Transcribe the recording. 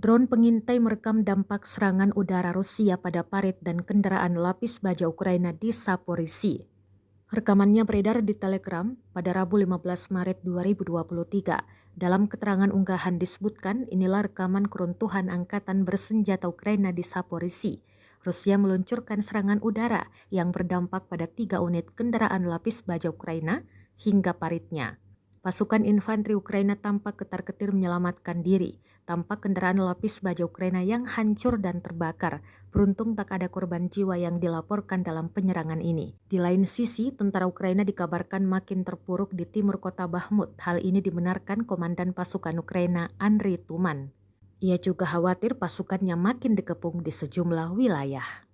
Drone pengintai merekam dampak serangan udara Rusia pada parit dan kendaraan lapis baja Ukraina di Zaporizhzhia. Rekamannya beredar di Telegram pada Rabu 15 Maret 2023. Dalam keterangan unggahan disebutkan, inilah rekaman keruntuhan angkatan bersenjata Ukraina di Zaporizhzhia. Rusia meluncurkan serangan udara yang berdampak pada 3 unit kendaraan lapis baja Ukraina hingga paritnya. Pasukan infanteri Ukraina tampak ketar-ketir menyelamatkan diri. Tampak kendaraan lapis baja Ukraina yang hancur dan terbakar. Beruntung tak ada korban jiwa yang dilaporkan dalam penyerangan ini. Di lain sisi, tentara Ukraina dikabarkan makin terpuruk di timur kota Bakhmut. Hal ini dibenarkan Komandan Pasukan Ukraina Andriy Tuman. Ia juga khawatir pasukannya makin dikepung di sejumlah wilayah.